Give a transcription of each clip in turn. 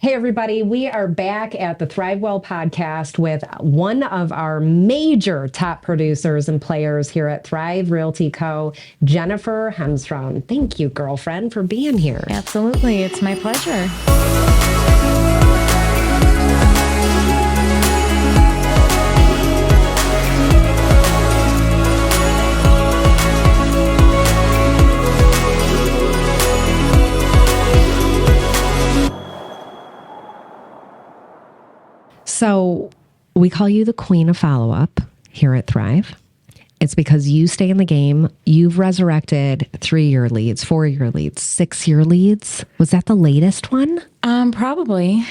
Hey, everybody. We are back at the Thrive Well podcast with one of our major top producers and players here at Thrive Realty Co., Jennifer Hemstrom. Thank you, girlfriend, for being here. Absolutely. It's my pleasure. So we call you the queen of follow-up here at Thrive. It's because you stay in the game. You've resurrected 3-year leads, 4-year leads, 6-year leads. Was that the latest one? Probably.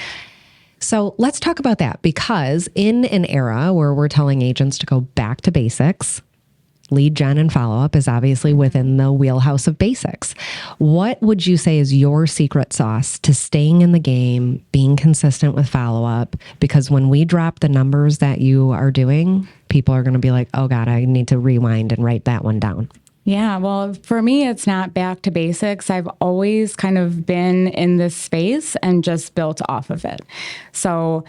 So let's talk about that, because in an era where we're telling agents to go back to basics, lead gen and follow-up is obviously within the wheelhouse of basics. What would you say is your secret sauce to staying in the game, being consistent with follow-up? Because when we drop the numbers that you are doing, people are going to be like, oh God, I need to rewind and write that one down. Yeah, well, for me, it's not back to basics. I've always kind of been in this space and just built off of it. So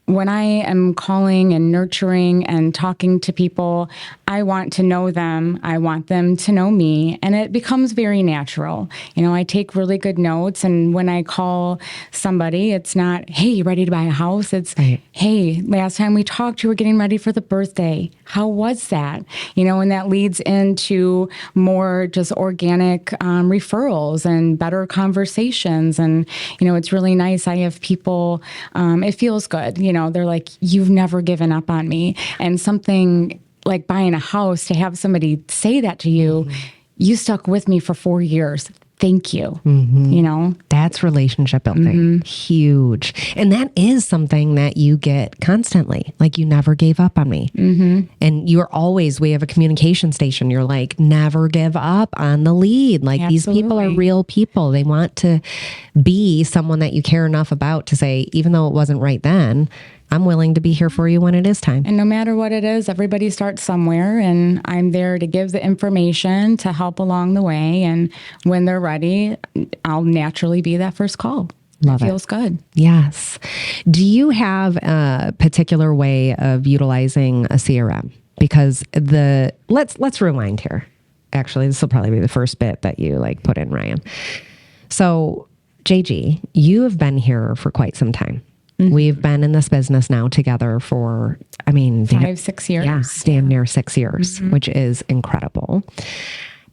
when I am calling and nurturing and talking to people, I want to know them. I want them to know me. And it becomes very natural. You know, I take really good notes. And when I call somebody, it's not, hey, you ready to buy a house? It's, right. Hey, last time we talked, you were getting ready for the birthday. How was that? You know, and that leads into more just organic referrals and better conversations. And, you know, it's really nice. I have people, it feels good. You know, they're like, you've never given up on me. And something like buying a house, to have somebody say that to you, you stuck with me for 4 years. Thank you. You know, that's relationship building. Huge. And that is something that you get constantly. Like, you never gave up on me. And you're always, we have a communication station. You're like, never give up on the lead. Like, these people are real people. They want to be someone that you care enough about to say, even though it wasn't right then, I'm willing to be here for you when it is time. And no matter what it is, everybody starts somewhere, and I'm there to give the information to help along the way. And when they're ready, I'll naturally be that first call. Love it. Feels good. Yes. Do you have a particular way of utilizing a CRM? Because let's rewind here. Actually, this will probably be the first bit that you put in, Ryan. So, JG, you have been here for quite some time. We've been in this business now together for, 5-6 years. Yeah, damn near 6 years, which is incredible.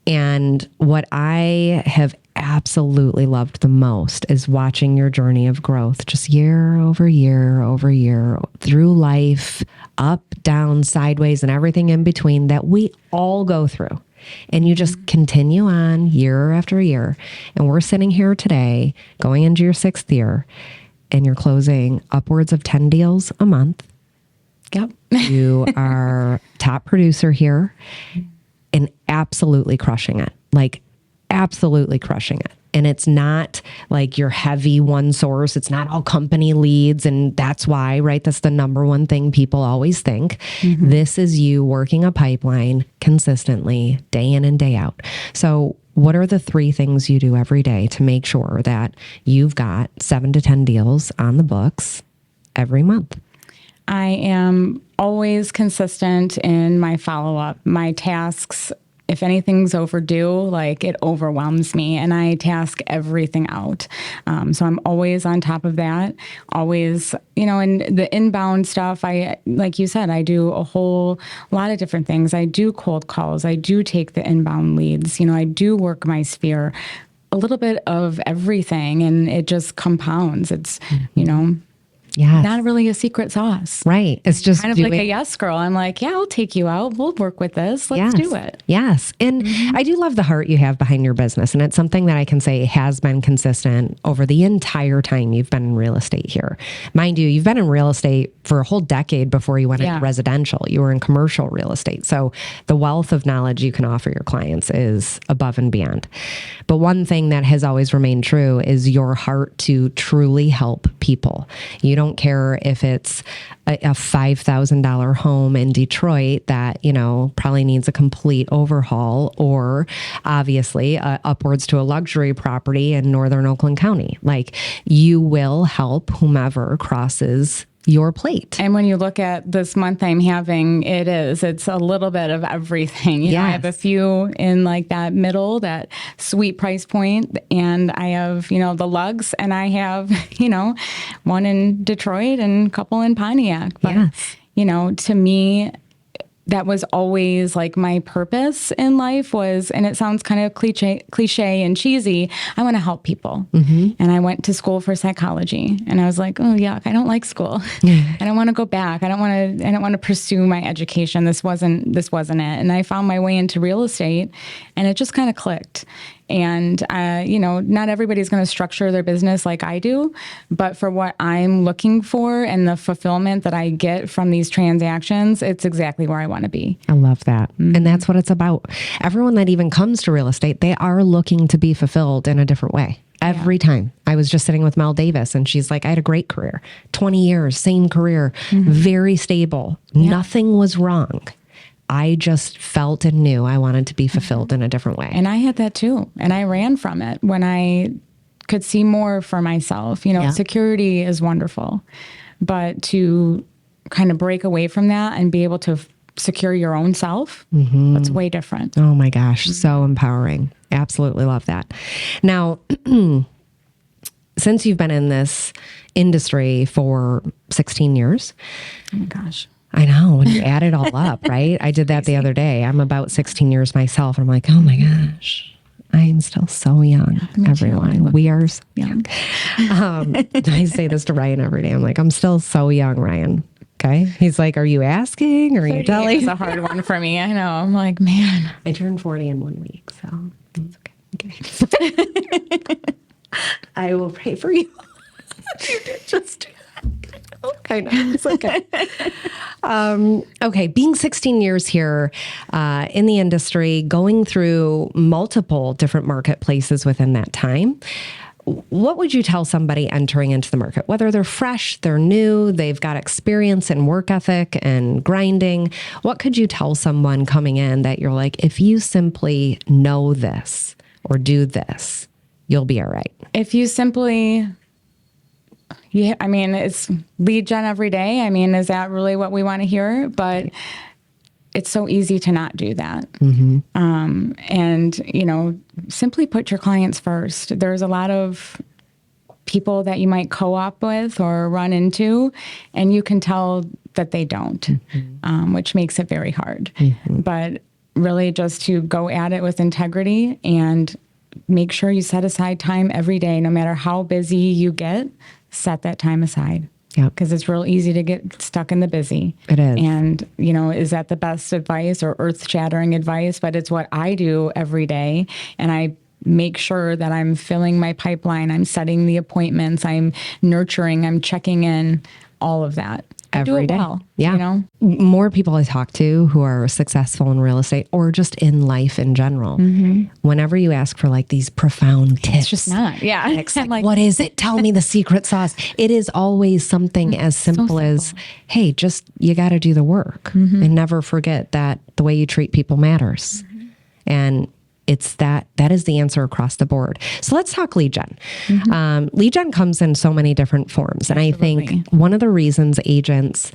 And what I have absolutely loved the most is watching your journey of growth, just year over year over year, through life, up, down, sideways, and everything in between that we all go through. And you just continue on year after year. And we're sitting here today, going into your 6th year, and you're closing upwards of 10 deals a month. Yep. You are top producer here and absolutely crushing it. Absolutely crushing it. And it's not like your heavy one source. It's not all company leads. And that's why, right? That's the number one thing people always think. This is you working a pipeline consistently, day in and day out. So what are the 3 things you do every day to make sure that you've got 7 to 10 deals on the books every month? I am always consistent in my follow-up. My tasks, if anything's overdue, it overwhelms me, and I task everything out. So I'm always on top of that. Always, and the inbound stuff, like you said, I do a whole lot of different things. I do cold calls. I do take the inbound leads. I do work my sphere, a little bit of everything, and it just compounds. It's, Yes. not really a secret sauce. Right. It's just kind of like a yes girl. I'm like, yeah, I'll take you out. We'll work with this. Let's do it. Yes. And I do love the heart you have behind your business. And it's something that I can say has been consistent over the entire time you've been in real estate here. Mind you, you've been in real estate for a whole decade before you went into residential. You were in commercial real estate. So the wealth of knowledge you can offer your clients is above and beyond. But one thing that has always remained true is your heart to truly help people. You don't care if it's a $5,000 home in Detroit that, probably needs a complete overhaul, or obviously upwards to a luxury property in northern Oakland County. Like, you will help whomever crosses your plate. And when you look at this month I'm having, it's a little bit of everything. I have a few in like that middle, that sweet price point, and I have, the lugs, and I have, one in Detroit and a couple in Pontiac. But, to me, that was always like my purpose in life was, and it sounds kind of cliche and cheesy, I want to help people. And I went to school for psychology, and I was like, oh yuck, I don't like school. I don't want to go back. I don't want to pursue my education. This wasn't it. And I found my way into real estate, and it just kind of clicked. And, not everybody's going to structure their business like I do, but for what I'm looking for and the fulfillment that I get from these transactions, it's exactly where I want to be. I love that. And that's what it's about. Everyone that even comes to real estate, they are looking to be fulfilled in a different way. Every time. I was just sitting with Mel Davis, and she's like, I had a great career, 20 years, same career, very stable. Nothing was wrong. I just felt and knew I wanted to be fulfilled in a different way. And I had that too. And I ran from it when I could see more for myself. Security is wonderful, but to kind of break away from that and be able to secure your own self, that's way different. Oh my gosh. So empowering. Absolutely love that. Now, since you've been in this industry for 16 years. Oh my gosh. I know, when you add it all up, right? I did that the other day. I'm about 16 years myself. I'm like, oh my gosh, I'm still so young, everyone. We are so young. I say this to Ryan every day. I'm like, I'm still so young, Ryan. Okay. He's like, are you asking or are you telling? It's a hard one for me. I know. I'm like, man. I turned 40 in 1 week, so it's okay. I will pray for you. You did just do that. Okay, no, it's okay. Okay, being 16 years here in the industry, going through multiple different marketplaces within that time, what would you tell somebody entering into the market, whether they're fresh, they're new, they've got experience in work ethic and grinding? What could you tell someone coming in that you're like, if you simply know this or do this, you'll be all right? If you simply... Yeah, I mean, it's lead gen every day. I mean, is that really what we want to hear? But it's so easy to not do that. And, simply put your clients first. There's a lot of people that you might co-op with or run into, and you can tell that they don't, which makes it very hard. But really just to go at it with integrity and make sure you set aside time every day, no matter how busy you get. Set that time aside. Yeah. Because it's real easy to get stuck in the busy. It is. And, is that the best advice or earth-shattering advice? But it's what I do every day. And I make sure that I'm filling my pipeline. I'm setting the appointments. I'm nurturing. I'm checking in. All of that. Every day. Well, yeah. More people I talk to who are successful in real estate or just in life in general, whenever you ask for like these profound tips, it's just not. Yeah. Like, what is it? Tell me the secret sauce. It is always something as simple as, hey, just, you got to do the work and never forget that the way you treat people matters. And it's that is the answer across the board. So let's talk lead gen. Lead gen comes in so many different forms. And Absolutely. I think one of the reasons agents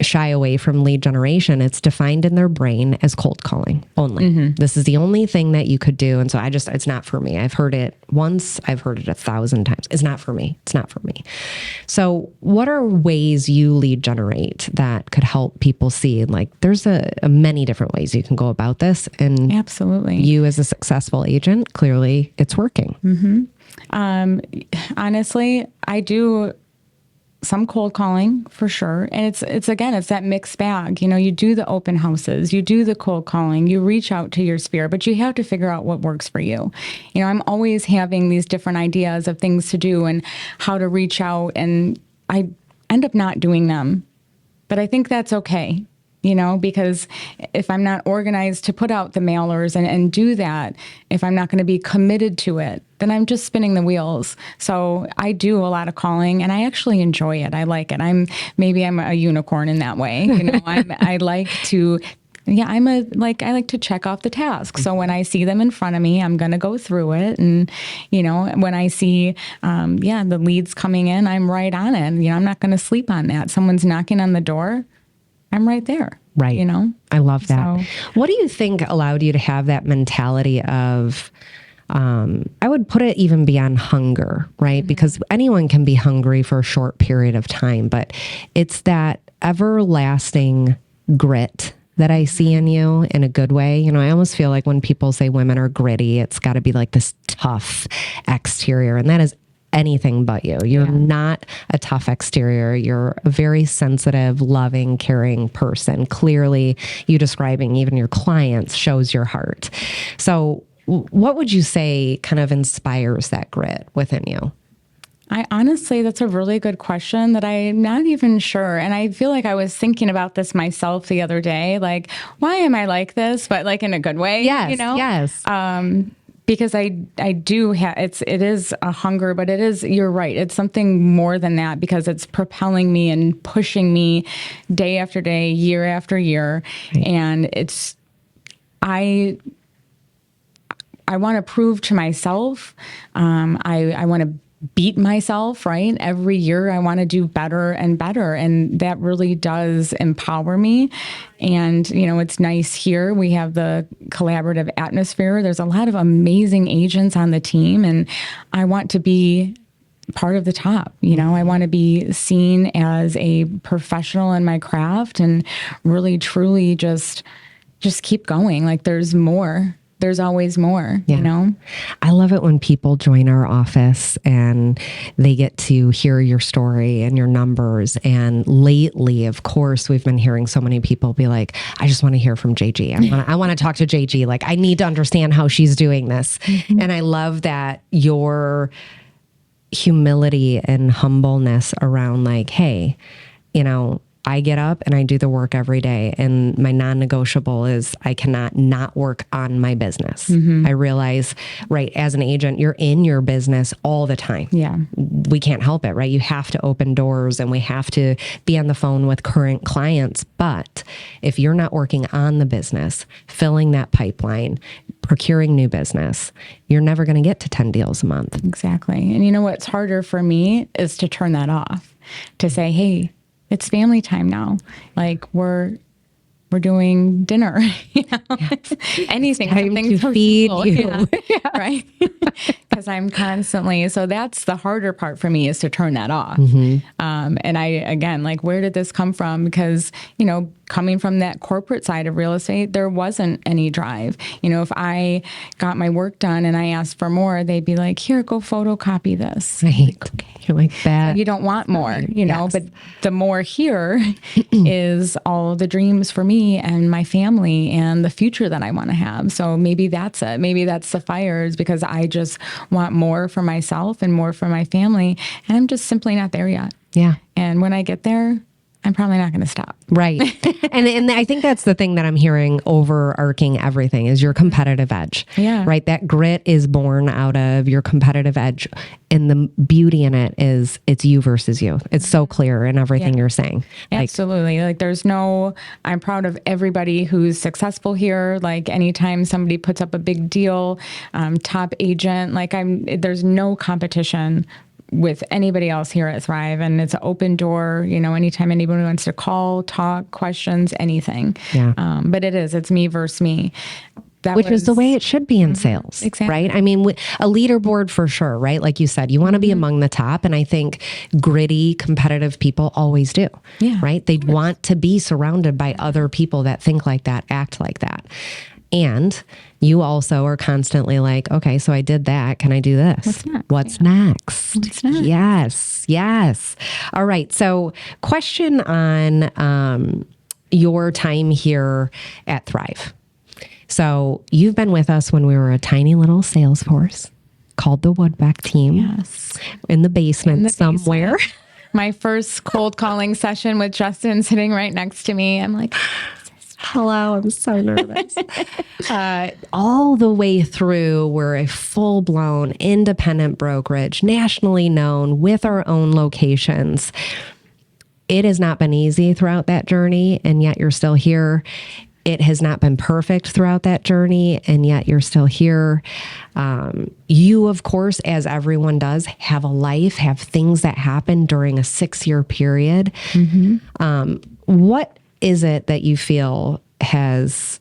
shy away from lead generation, it's defined in their brain as cold calling only. This is the only thing that you could do. And so it's not for me. I've heard it once. I've heard it 1,000 times. It's not for me. It's not for me. So what are ways you lead generate that could help people see? Like, there's a many different ways you can go about this. And absolutely, you as a successful agent, clearly it's working. Honestly, I do some cold calling for sure. And it's that mixed bag. You do the open houses, you do the cold calling, you reach out to your sphere, but you have to figure out what works for you. I'm always having these different ideas of things to do and how to reach out, and I end up not doing them. But I think that's okay. because if I'm not organized to put out the mailers and do that, if I'm not going to be committed to it, then I'm just spinning the wheels. So I do a lot of calling and I actually enjoy it. I like it. I'm a unicorn in that way. I like to I like to check off the tasks. So when I see them in front of me, I'm going to go through it. And, when I see, the leads coming in, I'm right on it. I'm not going to sleep on that. Someone's knocking on the door, I'm right there. Right. I love that. So, what do you think allowed you to have that mentality of, I would put it even beyond hunger, right? Mm-hmm. Because anyone can be hungry for a short period of time, but it's that everlasting grit that I see in you in a good way. I almost feel like when people say women are gritty, it's got to be like this tough exterior. And that is anything but you. You're not a tough exterior. You're a very sensitive, loving, caring person. Clearly, you describing even your clients shows your heart. So what would you say kind of inspires that grit within you? That's a really good question that I'm not even sure. And I feel like I was thinking about this myself the other day, like, why am I like this? But like in a good way, Yes. Because I do have, it is a hunger, but you're right. It's something more than that because it's propelling me and pushing me day after day, year after year. Right. And I want to prove to myself, I want to beat myself, right? Every year I want to do better and better. And that really does empower me. And, it's nice here. We have the collaborative atmosphere. There's a lot of amazing agents on the team. And I want to be part of the top. I want to be seen as a professional in my craft and really, truly just keep going. Like there's more. There's always more, I love it when people join our office and they get to hear your story and your numbers. And lately, of course, we've been hearing so many people be like, I just want to hear from JG. I want to talk to JG. Like, I need to understand how she's doing this. Mm-hmm. And I love that your humility and humbleness around like, hey, I get up and I do the work every day. And my non-negotiable is I cannot not work on my business. Mm-hmm. I realize, right, as an agent, you're in your business all the time. Yeah. We can't help it, right? You have to open doors and we have to be on the phone with current clients. But if you're not working on the business, filling that pipeline, procuring new business, you're never going to get to 10 deals a month. Exactly. And what's harder for me is to turn that off, to say, hey, it's family time now. Like we're doing dinner, anything, something to feed you, right? Because I'm constantly, so that's the harder part for me is to turn that off. Mm-hmm. And again, like, where did this come from? Because, coming from that corporate side of real estate, there wasn't any drive. If I got my work done and I asked for more, they'd be like, here, go photocopy this. Right. Like, okay. You're like that. You don't want more, yes. But the more here is all the dreams for me and my family and the future that I want to have. So maybe that's it. Maybe that's the fires because I just want more for myself and more for my family. And I'm just simply not there yet. Yeah. And when I get there, I'm probably not going to stop. Right. and I think that's the thing that I'm hearing overarching everything is your competitive edge. Yeah. Right. That grit is born out of your competitive edge. And the beauty in it is it's you versus you. It's so clear in everything you're saying. Absolutely. Like I'm proud of everybody who's successful here. Like anytime somebody puts up a big deal, top agent, there's no competition with anybody else here at Thrive. And it's an open door, anytime anybody wants to call, talk, questions, anything. Yeah. But it's me versus me. Which is the way it should be in sales, exactly. Right? I mean, a leaderboard for sure, right? Like you said, you want to be among the top. And I think gritty, competitive people always do, right? They want to be surrounded by other people that think like that, act like that. And you also are constantly like, okay, so I did that. Can I do this? What's next? Yes. All right. So question on your time here at Thrive. So you've been with us when we were a tiny little sales force called the Woodbeck team. Yes. In the basement somewhere. My first cold calling session with Justin sitting right next to me. I'm like, hello, I'm so nervous. All the way through, we're a full-blown independent brokerage, nationally known with our own locations. It has not been easy throughout that journey, and yet you're still here. It has not been perfect throughout that journey, and yet you're still here. You, of course, as everyone does, have a life, have things that happen during a 6-year period. What is it that you feel has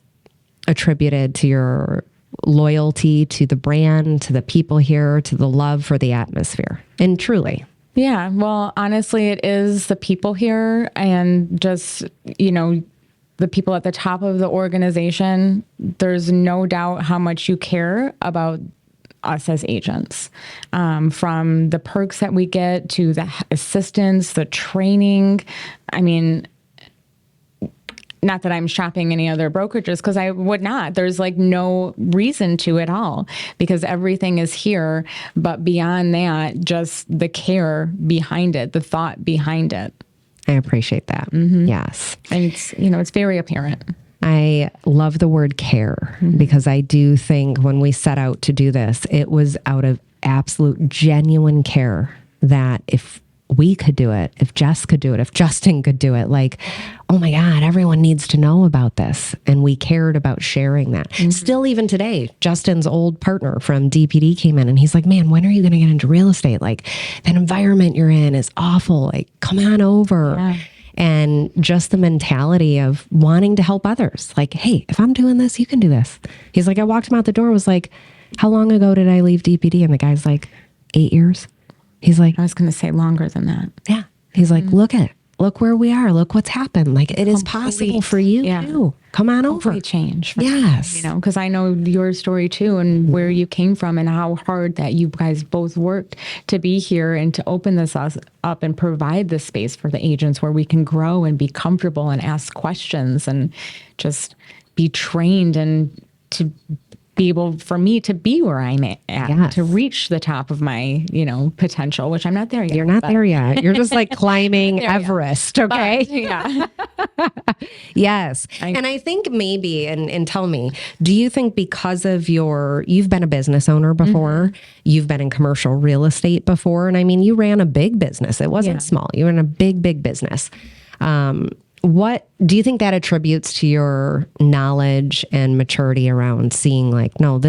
attributed to your loyalty to the brand, to the people here, to the love for the atmosphere? And truly. Yeah, well, honestly, it is the people here and just, the people at the top of the organization. There's no doubt how much you care about us as agents, from the perks that we get to the assistance, the training. I mean, not that I'm shopping any other brokerages, because I would not. There's like no reason to at all, because everything is here. But beyond that, just the care behind it, the thought behind it. I appreciate that. Yes. And it's very apparent. I love the word care, because I do think when we set out to do this, it was out of absolute genuine care that if we could do it, if Jess could do it, if Justin could do it, like, oh my God, everyone needs to know about this. And we cared about sharing that. Still, even today, Justin's old partner from DPD came in and he's like, man, when are you going to get into real estate? Like, that environment you're in is awful. Like, come on over. Yeah. And just the mentality of wanting to help others. Like, hey, if I'm doing this, you can do this. He's like, I walked him out the door, was like, how long ago did I leave DPD? And the guy's like, 8 years. He's like, I was going to say longer than that. Yeah. He's like, look where we are. Look what's happened. Like, it is possible for you too. Come on over. Complete change. Yes. Because I know your story too, and where you came from and how hard that you guys both worked to be here and to open this up and provide this space for the agents where we can grow and be comfortable and ask questions and just be trained and to be able for me to be where I'm at, to reach the top of my, potential, which I'm not there yet. You're not there yet. You're just like climbing Everest. Okay. But, yeah. Yes. And I think maybe, and tell me, do you think because of you've been a business owner before, you've been in commercial real estate before, and I mean, you ran a big business. It wasn't small. You were in a big, big business. What do you think that attributes to your knowledge and maturity around seeing like, no,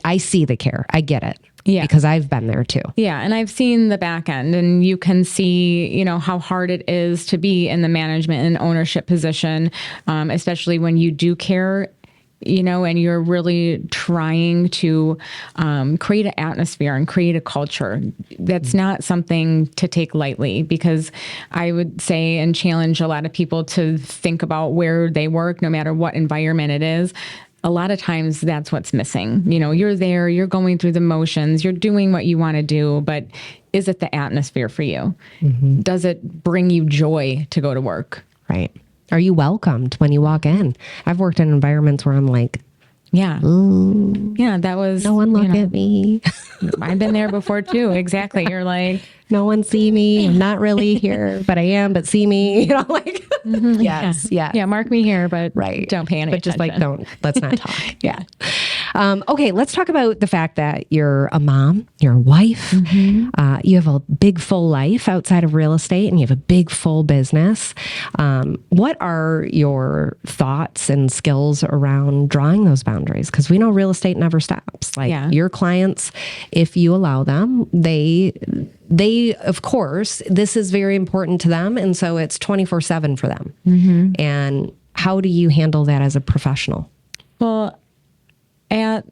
I see the care. I get it. Yeah. Because I've been there too. Yeah. And I've seen the back end, and you can see, how hard it is to be in the management and ownership position, especially when you do care, and you're really trying to create an atmosphere and create a culture. That's not something to take lightly, because I would say and challenge a lot of people to think about where they work, no matter what environment it is. A lot of times that's what's missing. You're there, you're going through the motions, you're doing what you want to do, but is it the atmosphere for you? Does it bring you joy to go to work? Right. Are you welcomed when you walk in? I've worked in environments where I'm like, that was no one look at me. I've been there before too. Exactly. You're like, no one see me. I'm not really here, but I am. But see me. Yes, yeah. Mark me here, but don't pay any attention. Just like let's not talk. Yeah. Okay, let's talk about the fact that you're a mom, you're a wife, you have a big full life outside of real estate, and you have a big full business. What are your thoughts and skills around drawing those boundaries? Because we know real estate never stops. Like your clients, if you allow them, they of course, this is very important to them, and so it's 24/7 for them. And how do you handle that as a professional? Well, at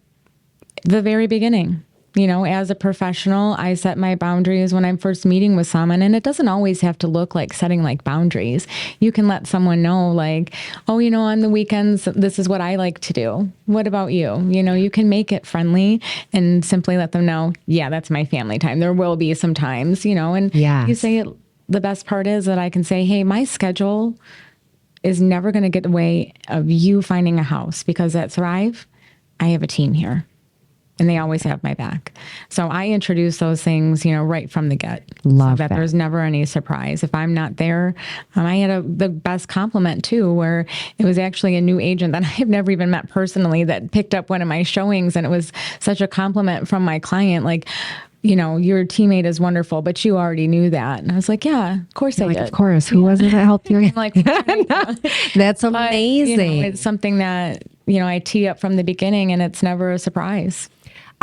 the very beginning, as a professional, I set my boundaries when I'm first meeting with someone, and it doesn't always have to look like setting like boundaries. You can let someone know like, oh, on the weekends, this is what I like to do. What about you? You can make it friendly and simply let them know, that's my family time. There will be some times, and you say it. The best part is that I can say, hey, my schedule is never going to get in the way of you finding a house, because at Thrive, I have a team here. and they always have my back. So I introduce those things, right from the get. Love so that that. there's never any surprise. If I'm not there, I had the best compliment too, where it was actually a new agent that I've never even met personally that picked up one of my showings. And it was such a compliment from my client, like, your teammate is wonderful, but you already knew that. And I was like, yeah, of course I did. Of course. Who was it that helped you? I'm like, That's but, amazing. it's something that, I tee up from the beginning, and it's never a surprise.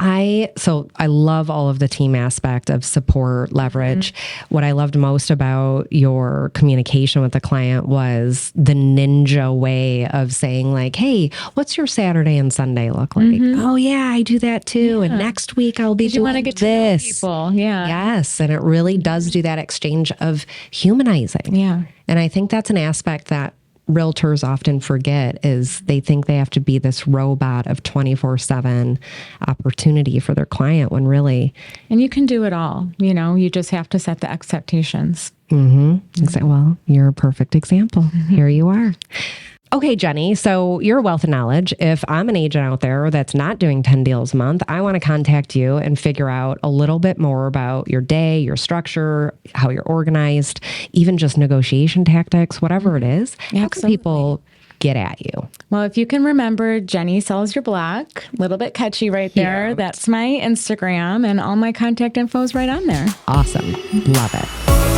I love all of the team aspect of support leverage. What I loved most about your communication with the client was the ninja way of saying like, hey, what's your Saturday and Sunday look like? Oh yeah, I do that too. And next week I'll be doing this. People. Yeah. Yes. And it really does do that exchange of humanizing. Yeah. And I think that's an aspect that realtors often forget is they think they have to be this robot of 24/7 opportunity for their client when really. And you can do it all. You just have to set the expectations. Well, you're a perfect example. Here you are. Okay, Jenny, so you're a wealth of knowledge. If I'm an agent out there that's not doing 10 deals a month, I want to contact you and figure out a little bit more about your day, your structure, how you're organized, even just negotiation tactics, whatever it is. How can people get at you? Well, if you can remember, Jenny sells your block, a little bit catchy right there. That's my Instagram, and all my contact info is right on there. Awesome. Love it.